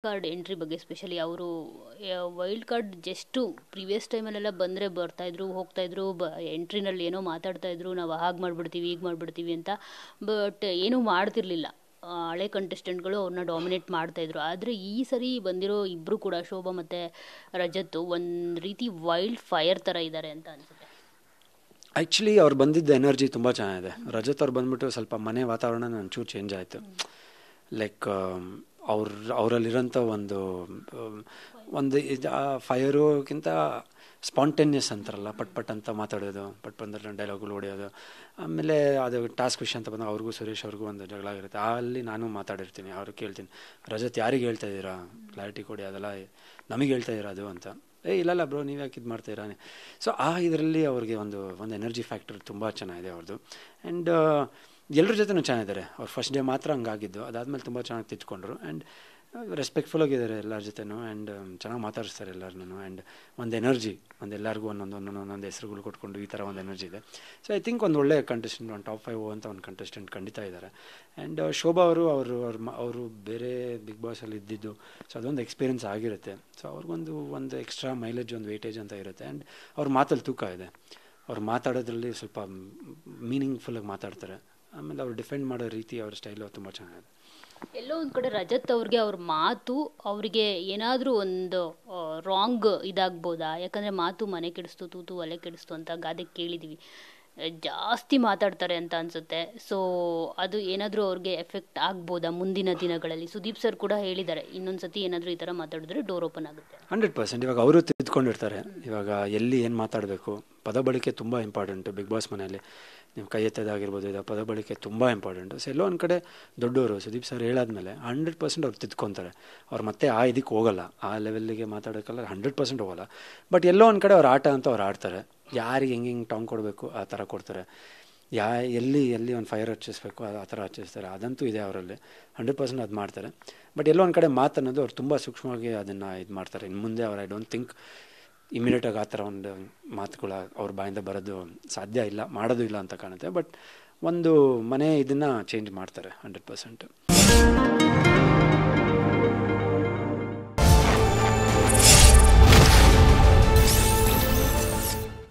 Card entry ಬಗ್ಗೆ specially ಅವರು wild card just previous ಟೈಮಲ್ಲೆಲ್ಲ ಬಂದರೆ ಬರ್ತಾಯಿದ್ರು ಹೋಗ್ತಾಯಿದ್ರು ಎಂಟ್ರಿನಲ್ಲಿ ಏನೋ ಮಾತಾಡ್ತಾಯಿದ್ರು, ನಾವು ಹಾಗೆ ಮಾಡಿಬಿಡ್ತೀವಿ ಹೀಗೆ ಮಾಡಿಬಿಡ್ತೀವಿ ಅಂತ. ಬಟ್ ಏನೂ ಮಾಡ್ತಿರ್ಲಿಲ್ಲ. ಹಳೆ ಕಂಟೆಸ್ಟೆಂಟ್ಗಳು ಅವ್ರನ್ನ ಡಾಮಿನೇಟ್ ಮಾಡ್ತಾಯಿದ್ರು. ಆದರೆ ಈ ಸರಿ ಬಂದಿರೋ ಇಬ್ಬರು ಕೂಡ ಶೋಭಾ ಮತ್ತು ರಜತ್ ಒಂದು ರೀತಿ ವೈಲ್ಡ್ ಫೈರ್ ಥರ ಇದ್ದಾರೆ ಅಂತ ಅನಿಸುತ್ತೆ. ಆ್ಯಕ್ಚುಲಿ ಅವ್ರು ಬಂದಿದ್ದ ಎನರ್ಜಿ ತುಂಬ ಚೆನ್ನಾಗಿದೆ. ರಜತ್ ಅವ್ರು ಬಂದ್ಬಿಟ್ಟು ಸ್ವಲ್ಪ ಮನೆ ವಾತಾವರಣ ಒಂಚೂರು ಚೇಂಜ್ ಆಯಿತು. ಲೈಕ್ ಅವರಲ್ಲಿರೋಂಥ ಒಂದು ಫೈರೋಕ್ಕಿಂತ ಸ್ಪಾಂಟೇನಿಯಸ್ ಅಂತಾರಲ್ಲ, ಪಟ್ ಪಟ್ ಅಂತ ಮಾತಾಡೋದು, ಪಟ್ ಬಂದ್ರೆ ಡೈಲಾಗುಗಳು ಹೊಡೆಯೋದು. ಆಮೇಲೆ ಅದು ಟಾಸ್ಕ್ ವಿಷಯ ಅಂತ ಬಂದಾಗ ಅವ್ರಿಗೂ ಸುರೇಶ್ ಅವ್ರಿಗೂ ಒಂದು ಜಗಳ ಆಗಿರುತ್ತೆ. ಅಲ್ಲಿ ನಾನು ಮಾತಾಡಿರ್ತೀನಿ, ಅವ್ರು ಕೇಳ್ತೀನಿ, ರಜತ್ ಯಾರಿಗೆ ಹೇಳ್ತಾ ಇದ್ದೀರಾ, ಕ್ಲಾರಿಟಿ ಕೊಡಿ, ಅದೆಲ್ಲ ನಮಗೆ ಹೇಳ್ತಾ ಇದ್ದೀರಾ ಅದು ಅಂತ. ಇಲ್ಲ ಬ್ರೋ, ನೀವು ಯಾಕೆ ಇದು ಮಾಡ್ತಾಯಿರಾ. ಸೊ ಇದರಲ್ಲಿ ಅವ್ರಿಗೆ ಒಂದು ಎನರ್ಜಿ ಫ್ಯಾಕ್ಟರ್ ತುಂಬ ಚೆನ್ನಾಗಿದೆ ಅವ್ರದ್ದು. ಆ್ಯಂಡ್ ಎಲ್ಲರ ಜೊತೆನೂ ಚೆನ್ನಾಗಿದ್ದಾರೆ. ಅವ್ರು ಫಸ್ಟ್ ಡೇ ಮಾತ್ರ ಹಂಗಾಗಿದ್ದು, ಅದಾದಮೇಲೆ ತುಂಬ ಚೆನ್ನಾಗಿ ತಿದ್ಕೊಂಡ್ರು. ಆ್ಯಂಡ್ ರೆಸ್ಪೆಕ್ಟ್ಫುಲ್ ಆಗಿದ್ದಾರೆ ಎಲ್ಲರ ಜೊತೆನೂ. ಆ್ಯಂಡ್ ಚೆನ್ನಾಗಿ ಮಾತಾಡಿಸ್ತಾರೆ ಎಲ್ಲರನ್ನೂ. ಆ್ಯಂಡ್ ಒಂದು ಎನರ್ಜಿ, ಎಲ್ಲರಿಗೂ ಒಂದೊಂದು ಹೆಸರುಗಳು ಕೊಟ್ಕೊಂಡು ಈ ಥರ ಒಂದು ಎನರ್ಜಿ ಇದೆ. ಸೊ ಐ ಥಿಂಕ್ ಒಂದು ಒಳ್ಳೆ ಕಂಟೆಸ್ಟೆಂಟ್, ಒಂದು ಟಾಪ್ 5 ಅಂತ ಒಂದು ಕಂಟೆಸ್ಟೆಂಟ್ ಖಂಡಿತ ಇದ್ದಾರೆ. ಆ್ಯಂಡ್ ಶೋಭಾ ಅವರು ಬೇರೆ ಬಿಗ್ ಬಾಸಲ್ಲಿ ಇದ್ದಿದ್ದು, ಸೊ ಅದೊಂದು ಎಕ್ಸ್ಪೀರಿಯನ್ಸ್ ಆಗಿರುತ್ತೆ. ಸೊ ಅವ್ರಿಗೊಂದು ಎಕ್ಸ್ಟ್ರಾ ಮೈಲೇಜ್, ಒಂದು ವೇಟೇಜ್ ಅಂತ ಇರುತ್ತೆ. ಆ್ಯಂಡ್ ಅವ್ರ ಮಾತಲ್ಲಿ ತೂಕ ಇದೆ. ಅವ್ರು ಮಾತಾಡೋದ್ರಲ್ಲಿ ಸ್ವಲ್ಪ ಮೀನಿಂಗ್ಫುಲ್ಲಾಗಿ ಮಾತಾಡ್ತಾರೆ. ಆಮೇಲೆ ಅವ್ರು ಡಿಫೆಂಡ್ ಮಾಡೋ ರೀತಿ, ಅವ್ರ ಸ್ಟೈಲು ತುಂಬ ಚೆನ್ನಾಗಿದೆ. ಎಲ್ಲೋ ಒಂದು ಕಡೆ ರಜತ್ ಅವ್ರಿಗೆ ಅವ್ರ ಮಾತು ಅವರಿಗೆ ಏನಾದರೂ ಒಂದು ರಾಂಗ್ ಇದಾಗ್ಬೋದಾ? ಯಾಕಂದರೆ ಮಾತು ಮನೆ ಕೆಡಿಸ್ತು, ತೂತು ಒಲೆ ಕೆಡಿಸ್ತು ಅಂತ ಗಾದೆ ಕೇಳಿದ್ದೀವಿ. ಜಾಸ್ತಿ ಮಾತಾಡ್ತಾರೆ ಅಂತ ಅನಿಸುತ್ತೆ. ಸೊ ಅದು ಏನಾದರೂ ಅವ್ರಿಗೆ ಎಫೆಕ್ಟ್ ಆಗ್ಬೋದಾ ಮುಂದಿನ ದಿನಗಳಲ್ಲಿ? ಸುದೀಪ್ ಸರ್ ಕೂಡ ಹೇಳಿದ್ದಾರೆ, ಇನ್ನೊಂದು ಸತಿ ಏನಾದರೂ ಈ ಥರ ಮಾತಾಡಿದ್ರೆ ಡೋರ್ ಓಪನ್ ಆಗುತ್ತೆ. 100%. ಇವಾಗ ಅವರು ತಿದ್ಕೊಂಡಿರ್ತಾರೆ. ಇವಾಗ ಎಲ್ಲಿ ಏನು ಮಾತಾಡಬೇಕು, ಪದ ಬಳಕೆ ತುಂಬ ಇಂಪಾರ್ಟೆಂಟು. ಬಿಗ್ ಬಾಸ್ ಮನೆಯಲ್ಲಿ ನೀವು ಕೈ ಎತ್ತೋದಾಗಿರ್ಬೋದು, ಇದು ಪದ ಬಳಕೆ ತುಂಬ ಇಂಪಾರ್ಟೆಂಟು. ಸೊ ಎಲ್ಲೋ ಒಂದು ಕಡೆ ದೊಡ್ಡವರು ಸುದೀಪ್ ಸರ್ ಹೇಳಾದ್ಮೇಲೆ 100% ಅವ್ರು ತಿದ್ಕೊತಾರೆ. ಅವ್ರು ಮತ್ತೆ ಇದಕ್ಕೆ ಹೋಗಲ್ಲ, ಆ ಲೆವೆಲ್ಲಿಗೆ ಮಾತಾಡೋಕ್ಕಲ್ಲ 100% ಹೋಗಲ್ಲ. ಬಟ್ ಎಲ್ಲೋ ಒಂದು ಕಡೆ ಅವ್ರು ಆಟ ಅಂತ ಅವ್ರು ಆಡ್ತಾರೆ. ಯಾರಿಗೆ ಹೆಂಗೆ ಟಾಂಗ್ ಕೊಡಬೇಕು ಆ ಥರ ಕೊಡ್ತಾರೆ. ಎಲ್ಲಿ ಒಂದು ಫೈರ್ ಹಚ್ಚಿಸ್ಬೇಕು ಆ ಥರ ಹಚ್ಚಿಸ್ತಾರೆ. ಅದಂತೂ ಇದೆ ಅವರಲ್ಲಿ, 100% ಅದು ಮಾಡ್ತಾರೆ. ಬಟ್ ಎಲ್ಲೋ ಒಂದು ಕಡೆ ಮಾತನ್ನೋದು ಅವ್ರು ತುಂಬ ಸೂಕ್ಷ್ಮವಾಗಿ ಅದನ್ನು ಇದು ಮಾಡ್ತಾರೆ. ಇನ್ನು ಮುಂದೆ ಅವ್ರು ಐ ಡೋಂಟ್ ಥಿಂಕ್ ಇಮಿಡಿಯೇಟಾಗಿ ಆ ಥರ ಒಂದು ಮಾತುಗಳು ಅವ್ರ ಬಾಯಿಂದ ಬರೋದು ಸಾಧ್ಯ ಇಲ್ಲ, ಮಾಡೋದು ಇಲ್ಲ ಅಂತ ಕಾಣುತ್ತೆ. ಬಟ್ ಒಂದು ಮನೆ ಇದನ್ನು ಚೇಂಜ್ ಮಾಡ್ತಾರೆ 100%.